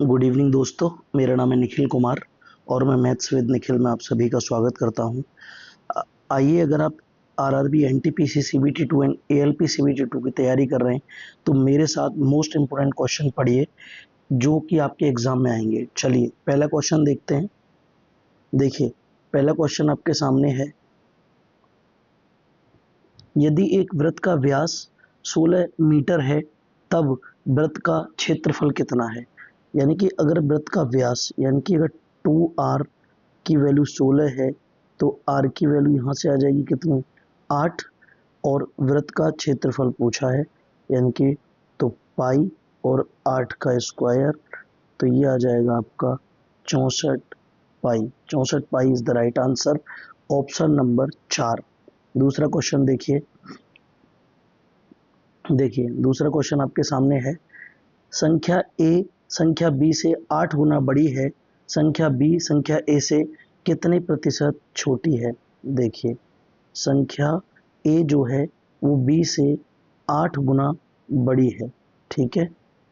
Good evening दोस्तों। मेरा नाम है निखिल कुमार और मैं मैथ्स विद निखिल में आप सभी का स्वागत करता हूं। आइए, अगर आप RRB NTPC CBT 2 and ALP CBT 2 की तैयारी कर रहे हैं तो मेरे साथ मोस्ट इंपोर्टेंट क्वेश्चन पढ़िए जो कि आपके एग्जाम में आएंगे। चलिए पहला क्वेश्चन देखते हैं। देखिए, पहला क्वेश्चन आपके सामने है। यदि एक वृत्त का व्यास 16 मीटर है तब वृत्त का क्षेत्रफल कितना है। यानी कि अगर वृत्त का व्यास यानी कि अगर 2r की वैल्यू 16 है तो r की वैल्यू यहाँ से आ जाएगी कितनी, 8। और वृत्त का क्षेत्रफल पूछा है यानी कि तो पाई और 8 का स्क्वायर, तो ये आ जाएगा आपका 64 पाई। 64 pi is the right answer, option number 4। दूसरा क्वेश्चन देखिए। दूसरा क्वेश्चन आपके सामने है। संख्या ए संख्या बी से 8 गुना बड़ी है, संख्या बी संख्या ए से कितने प्रतिशत छोटी है। देखिए, संख्या ए जो है वो बी से 8 गुना बड़ी है, ठीक है।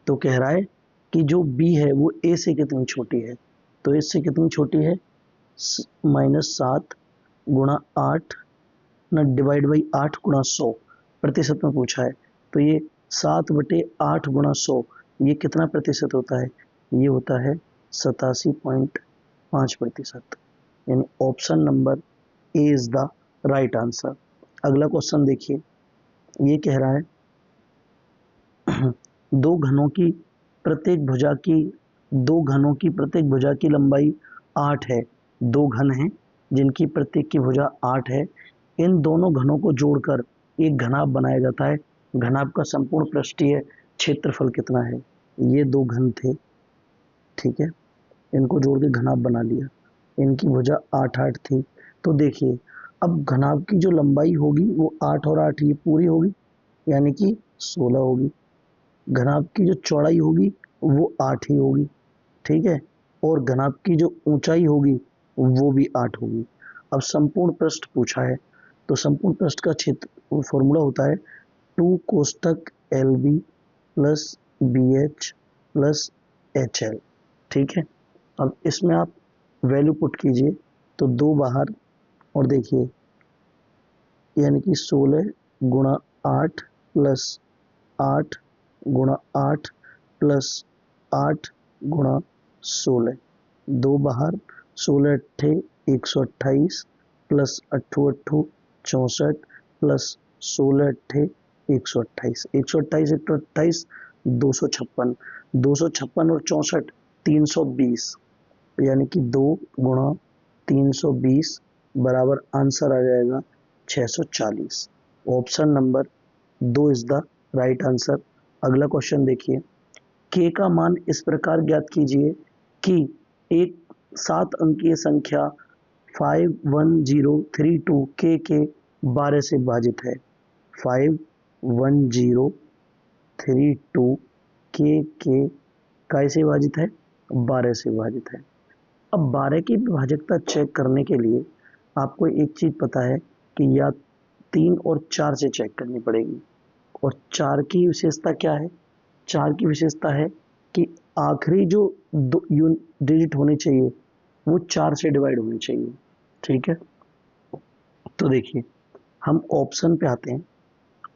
तो कह रहा है कि जो बी है वो ए से कितनी छोटी है, तो इससे कितनी छोटी है, -7 गुणा 8 ना डिवाइड बाई 8 गुणा 100 प्रतिशत में पूछा है। तो ये 7/8 गुणा 100 ये कितना प्रतिशत होता है, ये होता है 87.5%। यानी option number A is the right answer. अगला क्वेश्चन देखिए। ये कह रहा है दो घनों की प्रत्येक भुजा की दो घनों की प्रत्येक भुजा की लंबाई 8 है। दो घन हैं जिनकी प्रत्येक की भुजा 8 है। इन दोनों घनों को जोड़कर एक घनाभ बनाया जाता है। घनाभ का संपूर्ण पृष्ठीय क्षेत्रफल कितना है। ये दो घन थे, ठीक है, इनको जोड़ के घनाभ बना लिया। इनकी भुजा 8-8 थी। तो देखिए, अब घनाभ की जो लंबाई होगी वो 8 और 8 ये पूरी होगी यानी कि 16 होगी। घनाभ की जो चौड़ाई होगी वो 8 ही होगी, ठीक है। और घनाभ की जो ऊंचाई होगी वो भी 8 होगी। अब संपूर्ण पृष्ठ पूछा है तो संपूर्ण पृष्ठ का क्षेत्र फॉर्मूला होता है 2 कोष्टक L B plus B H plus H L, ठीक है। अब इसमें आप वैल्यू पुट कीजिए तो 2 बाहर, और देखिए यानी कि 16 गुणा 8 प्लस 8 गुणा 8 प्लस 8 गुणा 16, 2 बाहर, 16 अट्ठे 128 प्लस 8 अट्ठू 64 प्लस 16 अट्ठे 128, 128 128 256, 256 और 64 320, यानी कि 2 गुणा 320 बराबर आंसर आ जाएगा 640। Option number 2 is the right answer. अगला क्वेश्चन देखिए। के का मान इस प्रकार ज्ञात कीजिए कि एक 7 अंकीय संख्या 51032 के 12 से विभाजित है। 51032 के कैसे विभाजित है, 12 से विभाजित है। अब 12 की विभाजकता चेक करने के लिए आपको एक चीज पता है कि या 3 और 4 से चेक करनी पड़ेगी। और 4 की विशेषता क्या है, 4 की विशेषता है कि आखिरी जो दो डिजिट होनी चाहिए वो 4 से डिवाइड होनी चाहिए, ठीक है। तो देखिए, हम ऑप्शन पे आते हैं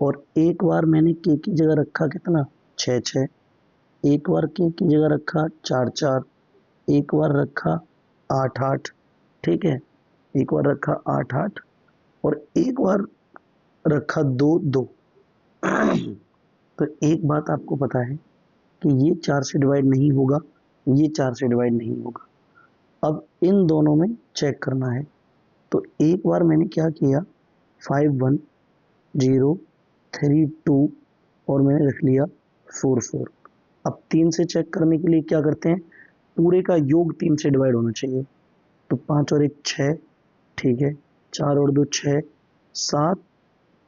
और एक बार मैंने के की जगह रखा कितना, 6, एक बार के की जगह रखा 4, एक बार रखा 8, ठीक है, एक बार रखा 8 और एक बार रखा 2। तो एक बात आपको पता है कि ये 4 से डिवाइड नहीं होगा, ये 4 से डिवाइड नहीं होगा। अब इन दोनों में चेक करना है। तो एक बार मैंने क्या किया, 51032 और मैंने रख लिया 44। अब 3 से चेक करने के लिए क्या करते हैं, पूरे का योग 3 से डिवाइड होना चाहिए। तो 5 और 1 6, ठीक है, 4 और 2 6, 7,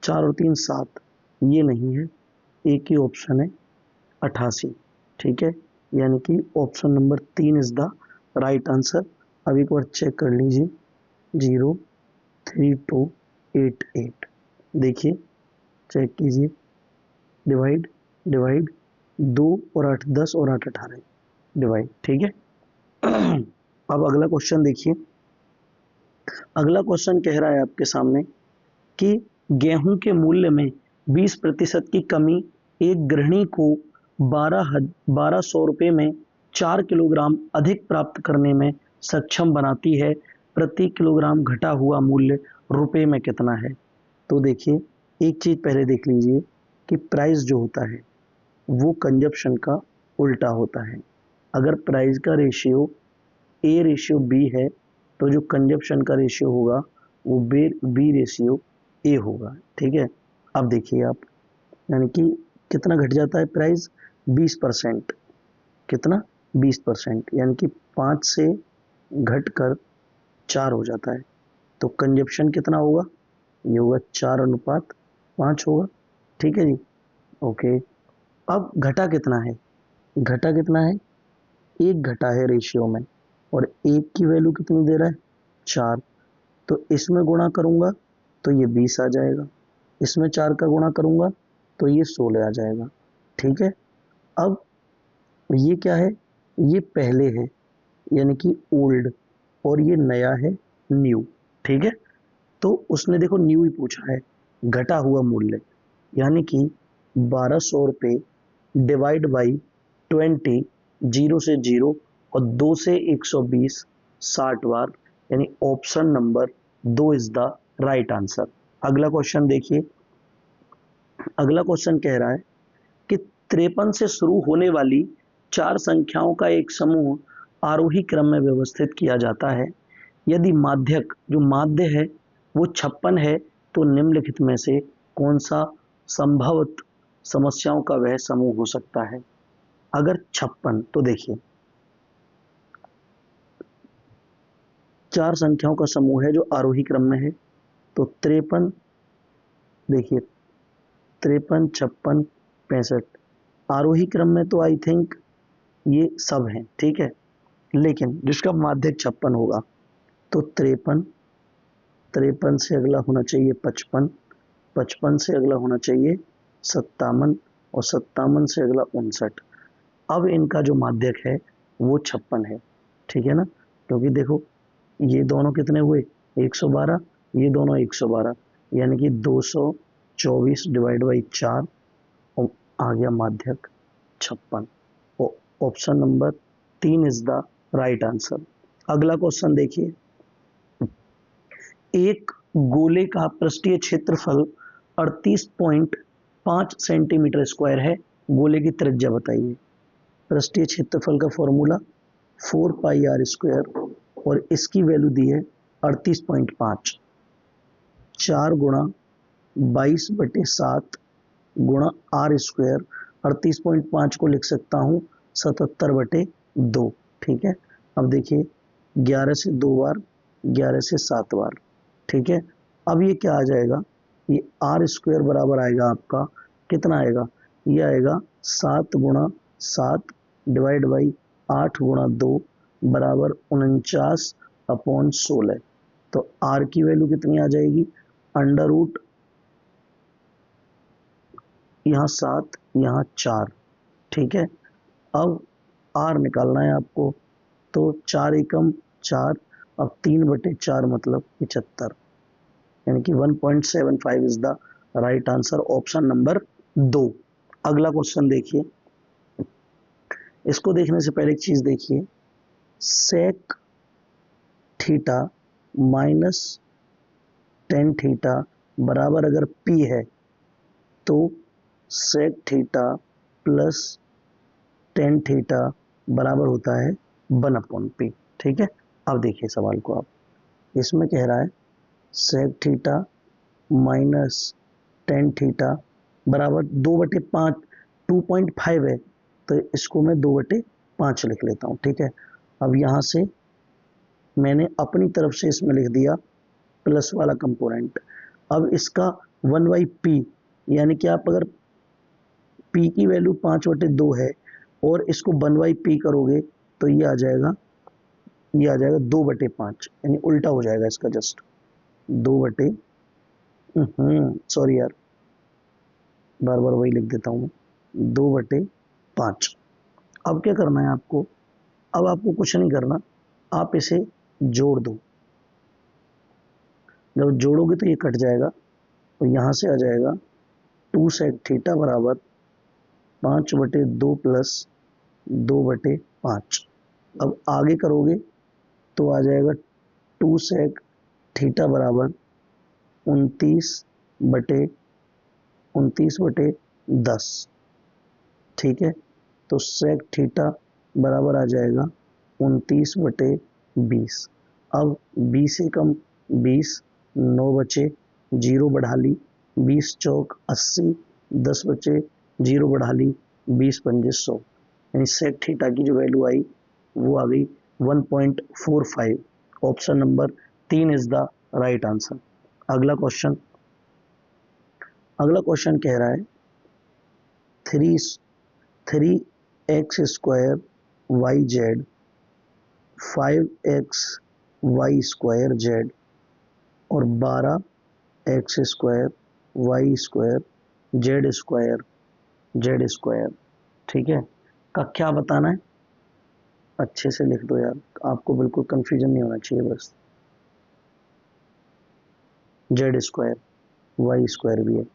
4 और 3 7, ये नहीं है, एक ही ऑप्शन है 88, ठीक है। यानी कि option number 3 is the right answer. अब एक बार चेक कर लीजिए, 03288, देखिए चेक कीजिए, डिवाइड डिवाइड, 2 और 8 10 और 8 18, डिवाइड, ठीक है। अब अगला क्वेश्चन देखिए। अगला क्वेश्चन कह रहा है आपके सामने कि गेहूं के मूल्य में 20% की कमी एक गृहिणी को 1200 रुपये में 4 किलोग्राम अधिक प्राप्त करने में सक्षम बनाती है। प्रति किलोग्राम घटा हुआ मूल्य रुपए में कितना है? तो देखिए, एक चीज पहले देख लीजिए कि प्राइस जो होता है वो कंजप्शन का उल्टा होता है। अगर प्राइस का रेशियो ए रेशियो बी है तो जो कंजप्शन का रेशियो होगा वो बी रेशियो ए होगा, ठीक है। अब देखिए आप, यानी कि कितना घट जाता है प्राइस? 20%। कितना? 20%, यानी कि 5 से घट कर 4 हो जाता है। तो कंजप्शन कितना होगा? ये होगा 4:5 होगा, ठीक है जी। ओके, अब घटा कितना है? घटा कितना है? एक घटा है रेशियो में, और एक की वैल्यू कितनी दे रहा है? 4। तो इसमें गुणा करूंगा तो ये 20 आ जाएगा, इसमें 4 का गुणा करूंगा तो ये 16 आ जाएगा, ठीक है। अब ये क्या है? ये पहले है, यानी कि ओल्ड, और ये नया है, न्यू, ठीक है। तो उसने देखो न्यू ही पूछा है, घटा हुआ मूल्य, यानी कि 1200 रुपये डिवाइड बाई 20, 0 से 0 और 2 से 120, 60 बार, यानी option number 2 is the right answer. अगला क्वेश्चन देखिए। अगला क्वेश्चन कह रहा है कि 53 से शुरू होने वाली 4 संख्याओं का एक समूह आरोही क्रम में व्यवस्थित किया जाता है। यदि माध्यक, जो माध्य है, वो 56 है तो निम्नलिखित में से कौन सा संभवत समस्याओं का वह समूह हो सकता है? अगर 56, तो देखिए 4 संख्याओं का समूह है जो आरोही क्रम में है, तो 53, देखिए 53, 56, 65 आरोही क्रम में, तो आई थिंक ये सब हैं, ठीक है। लेकिन जिसका माध्यक 56 होगा तो 53, 53 से अगला होना चाहिए 55, 55 से अगला होना चाहिए 57, और 57 से अगला 59। अब इनका जो माध्यक है वो 56 है, ठीक है ना। क्योंकि देखो ये दोनों कितने हुए? 112, ये दोनों 112, यानी कि 224 डिवाइड बाई 4, और आ गया माध्यक 56। Option number 3 is the right answer. अगला क्वेश्चन देखिए। एक गोले का पृष्ठीय क्षेत्रफल 38.5 सेंटीमीटर स्क्वायर है। गोले की त्रिज्या बताइए। पृष्ठीय क्षेत्रफल का फॉर्मूला 4πr², और इसकी वैल्यू दी है 38.5। 4 गुणा 22/7 गुणा r²। 38.5 को लिख सकता हूँ 77/2, ठीक है। अब देखिए 11 से 2 बार, 11 से 7 बार, ठीक है। अब ये क्या आ जाएगा? ये r² बराबर आएगा आपका, कितना आएगा? ये आएगा 7 गुणा 7 डिवाइड बाई 8 गुणा 2 बराबर 49/16। तो r की वैल्यू कितनी आ जाएगी? अंडर रूट, यहाँ 7, यहाँ 4, ठीक है। अब r निकालना है आपको, तो 4 एकम 4, अब 3/4 मतलब 75, यानी कि 1.75 is the right answer, option number 2। अगला क्वेश्चन देखिए। इसको देखने से पहले एक चीज देखिए, sec theta minus tan theta बराबर अगर पी है तो sec theta plus tan theta बराबर होता है 1/p, ठीक है। अब देखिए सवाल को आप, इसमें कह रहा है sec theta minus tan theta बराबर 2/5, 2.5 है, तो इसको मैं 2/5 लिख लेता हूँ, ठीक है। अब यहाँ से मैंने अपनी तरफ से इसमें लिख दिया प्लस वाला कंपोनेंट। अब इसका 1/p, यानी कि आप अगर p की वैल्यू 5/2 है और इसको 1/p करोगे तो ये आ जाएगा, ये आ जाएगा 2/5, यानी उल्टा हो जाएगा इसका, जस्ट 2 सॉरी यार, बार बार वही लिख देता हूँ मैं, 2/5। अब क्या करना है आपको? अब आपको कुछ नहीं करना, आप इसे जोड़ दो। जब जोड़ोगे तो ये कट जाएगा, तो यहाँ से आ जाएगा 2 sec थीटा बराबर 5/2 प्लस 2/5। अब आगे करोगे तो आ जाएगा 2 sec थीटा बराबर 29/10। ठीक है, तो sec थीटा बराबर आ जाएगा 29/20। अब 20 से कम 20, 9 बचे, 0 बढ़ा ली, 20 चौक 80, 10 बचे, 0 बढ़ा ली, 20 पंजे 100, यानी sec थीटा की जो वैल्यू आई वो आ गई 1.45। Option number 3 is the right answer. अगला क्वेश्चन, कह रहा है 3x square Y Z 5x Y square Z और 12x square Y square Z square, ठीक है, का क्या बताना है? अच्छे से लिख दो यार, आपको बिल्कुल कंफ्यूजन नहीं होना चाहिए। बस जेड स्क्वायर वाई स्क्वायर भी है,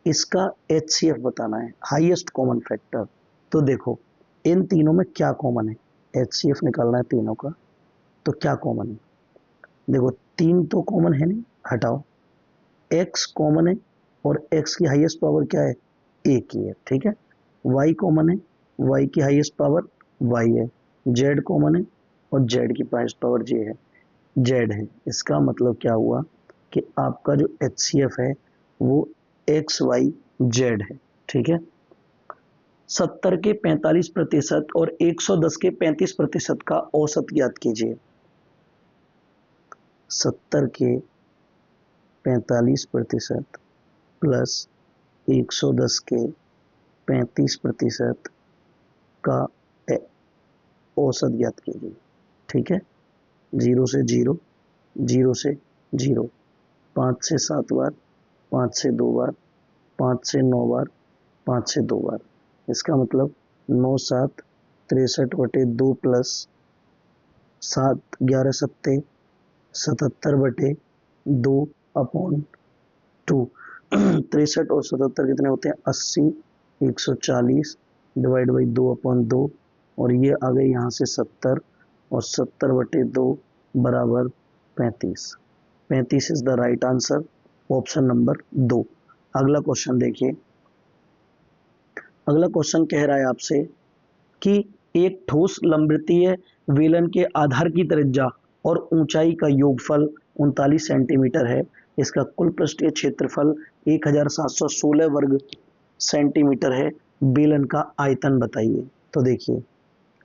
इसका HCF बताना है, हाईएस्ट कॉमन फैक्टर। तो देखो इन तीनों में क्या कॉमन है, HCF निकालना है तीनों का, तो क्या कॉमन है? देखो 3 तो कॉमन है नहीं, हटाओ, x कॉमन है और x की हाईएस्ट पावर क्या है? एक ही है, ठीक है। y कॉमन है, y की हाईएस्ट पावर y है, z कॉमन है और z की हाईएस्ट पावर j है, z है। इसका मतलब क्या हुआ कि आपका जो HCF है वो XYZ है, ठीक है। 70 के 45% और 110 के 35% का औसत ज्ञात कीजिए। 70 के 45% प्लस 110 के 35% का औसत ज्ञात कीजिए, ठीक है। 0 से 0, 0 से 0, 5 से 7 बार, 5 से 2 बार, 5 से 9 बार, 5 से 2 बार, इसका मतलब 9 7 63/2 प्लस 7 11 सत्ते 77/2 अपॉन 2। 63 और 77 कितने होते हैं? 80। 140 डिवाइड बाई 2/2 और ये आ गए यहाँ से 70 और 70/2 बराबर 35। 35 is the right answer, option number 2। अगला क्वेश्चन देखिए, अगला क्वेश्चन कह रहा है आपसे कि एक ठोस लंबवृत्तीय वेलन के आधार की त्रिज्या और ऊंचाई का योगफल 39 सेंटीमीटर है। इसका कुल पृष्ठीय क्षेत्रफल 1716 वर्ग सेंटीमीटर है। बेलन का आयतन बताइए। तो देखिए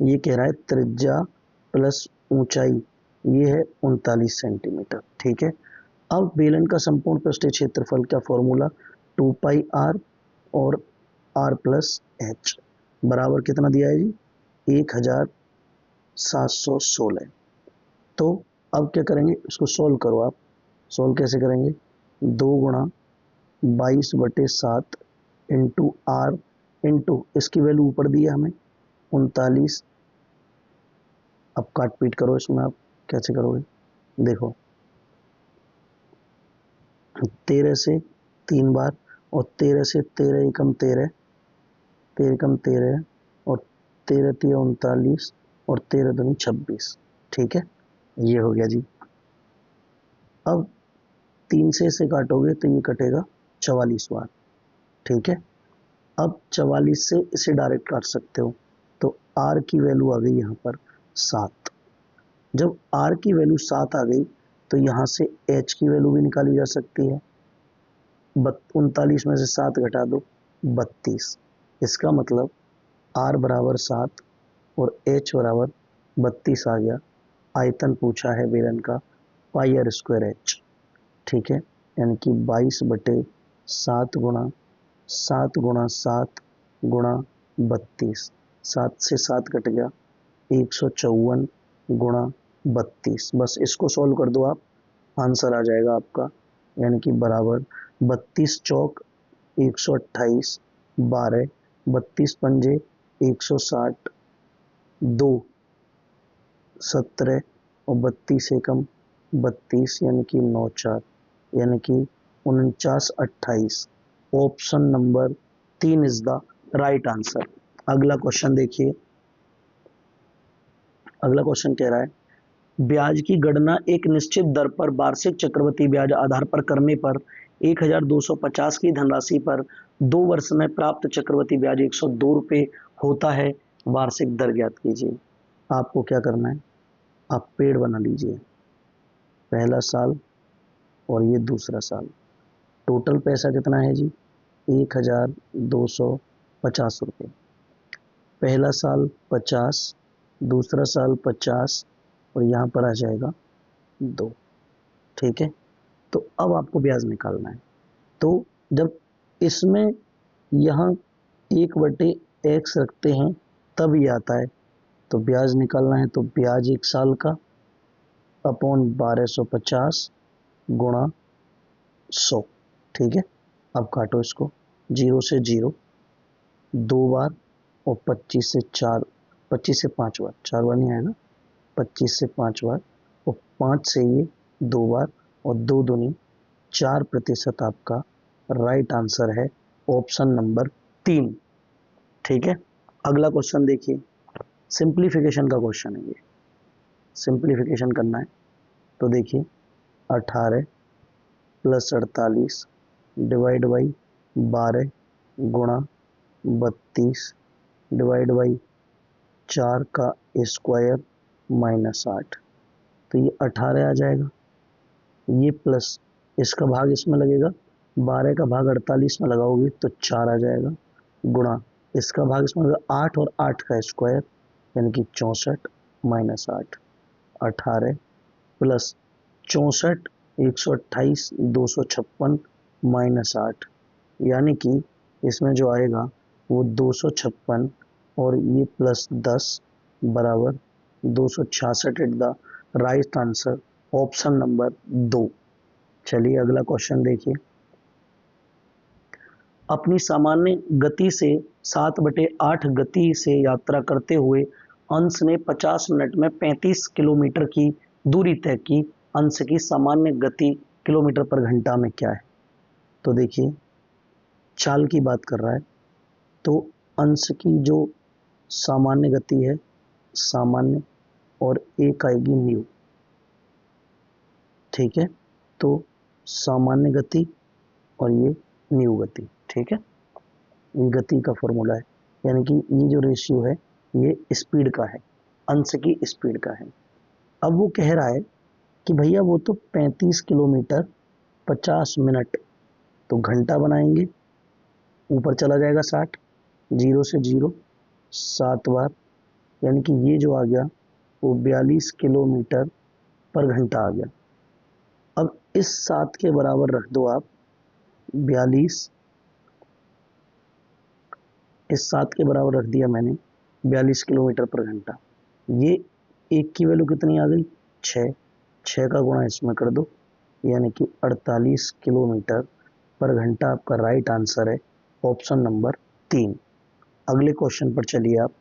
ये कह रहा है त्रिज्या प्लस ऊंचाई, ये है 39 सेंटीमीटर, ठीक है। अब बेलन का संपूर्ण पृष्ठीय क्षेत्रफल का फॉर्मूला 2πr और r प्लस एच बराबर कितना दिया है जी? 1716। तो अब क्या करेंगे, इसको सोल्व करो आप। सोल्व कैसे करेंगे? 2 गुणा 22/7 इंटू आर इंटू इसकी वैल्यू ऊपर दी है हमें 39। अब काट पीट करो इसमें, आप कैसे करोगे? देखो 13 से 3 बार और 13 से 13 एकम 13, 13 एकम 13 और 13 3 39 और 13 दूनी 26, ठीक है। ये हो गया जी। अब 3 से इसे काटोगे तो ये कटेगा 44 बार, ठीक है। अब 44 से इसे डायरेक्ट काट सकते हो, तो r की वैल्यू आ गई यहाँ पर 7। जब r की वैल्यू 7 आ गई तो यहाँ से h की वैल्यू भी निकाली जा सकती है। 39 में से 7 घटा दो 32। इसका मतलब r बराबर 7 और h बराबर 32 आ गया। आयतन पूछा है बेलन का πr²h, ठीक है, यानी कि 22/7 गुणा 7 गुणा 7 गुणा 32, 7 से 7 कट गया, 154 गुणा 32। बस इसको सॉल्व कर दो आप, आंसर आ जाएगा आपका, यानी कि बराबर 32 चौक 128, 12 32 पंजे 160, 2 17 और 32 एकम 32 यानी कि 9 4 यानी कि 49 28। Option number 3 is the right answer. अगला क्वेश्चन देखिए। अगला क्वेश्चन कह रहा है ब्याज की गणना एक निश्चित दर पर वार्षिक चक्रवृद्धि ब्याज आधार पर करने पर 1250 की धनराशि पर 2 वर्ष में प्राप्त चक्रवृद्धि ब्याज 102 रुपये होता है। वार्षिक दर ज्ञात कीजिए। आपको क्या करना है, आप पेड़ बना लीजिए। पहला साल और ये दूसरा साल। टोटल पैसा कितना है जी, 1250 रुपये। पहला साल 50, दूसरा साल 50 और यहाँ पर आ जाएगा 2। ठीक है, तो अब आपको ब्याज निकालना है। तो जब इसमें यहाँ 1/x रखते हैं तब ये आता है। तो ब्याज निकालना है तो ब्याज 1 साल का अपॉन 1250 गुणा 100। ठीक है, अब काटो इसको, 0 से 0 2 बार और 25 से 4, 25 से 5 बार, 4 बार नहीं आएगा, 25 से 5 बार और 5 से ये 2 बार और 2 दूनी 4% आपका राइट आंसर है ऑप्शन नंबर 3। ठीक है, अगला क्वेश्चन देखिए। सिंप्लीफिकेशन का क्वेश्चन है ये, सिंप्लीफिकेशन करना है। तो देखिए 18 प्लस 48 डिवाइड बाई 12 गुणा 32 डिवाइड बाई 4 का स्क्वायर माइनस 8। तो ये 18 आ जाएगा, ये प्लस इसका भाग इसमें लगेगा, 12 का भाग 48 में लगाओगे तो 4 आ जाएगा, गुणा इसका भाग इसमें लगेगा 8 और 8 का स्क्वायर यानी कि 64 माइनस 8। 18 प्लस 64 128 256 माइनस 8 यानी कि इसमें जो आएगा वो 256 और ये प्लस 10 बराबर 266 at the right answer option number 2। चलिए अगला क्वेश्चन देखिए। अपनी सामान्य गति से 7/8 गति से यात्रा करते हुए अंश ने 50 मिनट में 35 किलोमीटर की दूरी तय की। अंश की सामान्य गति किलोमीटर पर घंटा में क्या है? तो देखिए चाल की बात कर रहा है, तो अंश की जो सामान्य गति है, सामान्य और एक आएगी न्यू। ठीक है, तो सामान्य गति और ये न्यू गति। ठीक है, ये गति का फॉर्मूला है, यानी कि ये जो रेशियो है ये स्पीड का है, अंश की स्पीड का है। अब वो कह रहा है कि भैया वो तो 35 किलोमीटर 50 मिनट, तो घंटा बनाएंगे, ऊपर चला जाएगा 60, 0 से 0 7 बार, यानी कि ये जो आ गया वो 42 किलोमीटर पर घंटा आ गया। अब इस 7 के बराबर रख दो आप 42, इस 7 के बराबर रख दिया मैंने 42 किलोमीटर पर घंटा। ये एक की वैल्यू कितनी आ गई, 6, 6 का गुणा इसमें कर दो, यानी कि 48 किलोमीटर पर घंटा आपका राइट आंसर है ऑप्शन नंबर 3। अगले क्वेश्चन पर चलिए आप।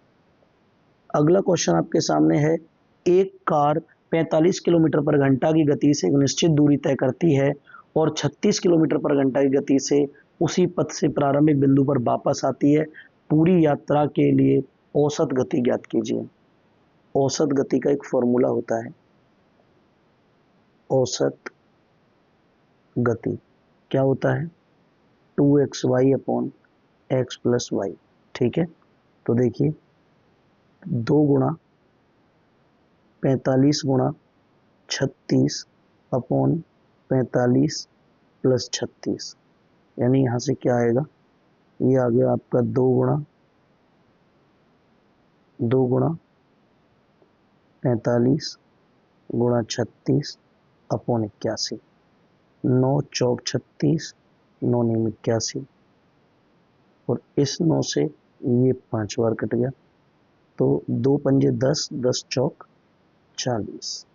अगला क्वेश्चन आपके सामने है, एक कार 45 किलोमीटर पर घंटा की गति से एक निश्चित दूरी तय करती है और 36 किलोमीटर पर घंटा की गति से उसी पथ से प्रारंभिक बिंदु पर वापस आती है। पूरी यात्रा के लिए औसत गति ज्ञात कीजिए। औसत गति का एक फॉर्मूला होता है, औसत गति क्या होता है, 2xy upon x plus Y. ठीक है, तो देखिए 2 गुणा 45 गुणा 36 अपॉन 45 प्लस 36, यानी यहाँ से क्या आएगा, ये आ गया आपका 2 गुणा 45 गुणा 36 अपॉन 81, 9 चौक 36, 9 नीम 81 और इस 9 से ये 5 बार कट गया, तो 2 पंजे 10, 10 चौक 40,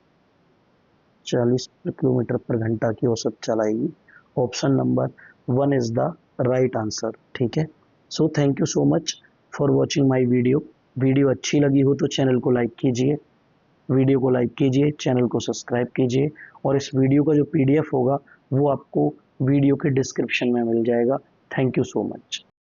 40 किलोमीटर पर घंटा की औसत चलाएगी। Option number 1 is the right answer. ठीक है, so thank you so much for watching my video. Video अच्छी लगी हो तो चैनल को लाइक कीजिए, वीडियो को लाइक कीजिए, चैनल को सब्सक्राइब कीजिए और इस वीडियो का जो PDF होगा वो आपको वीडियो के डिस्क्रिप्शन में मिल जाएगा। Thank you so much.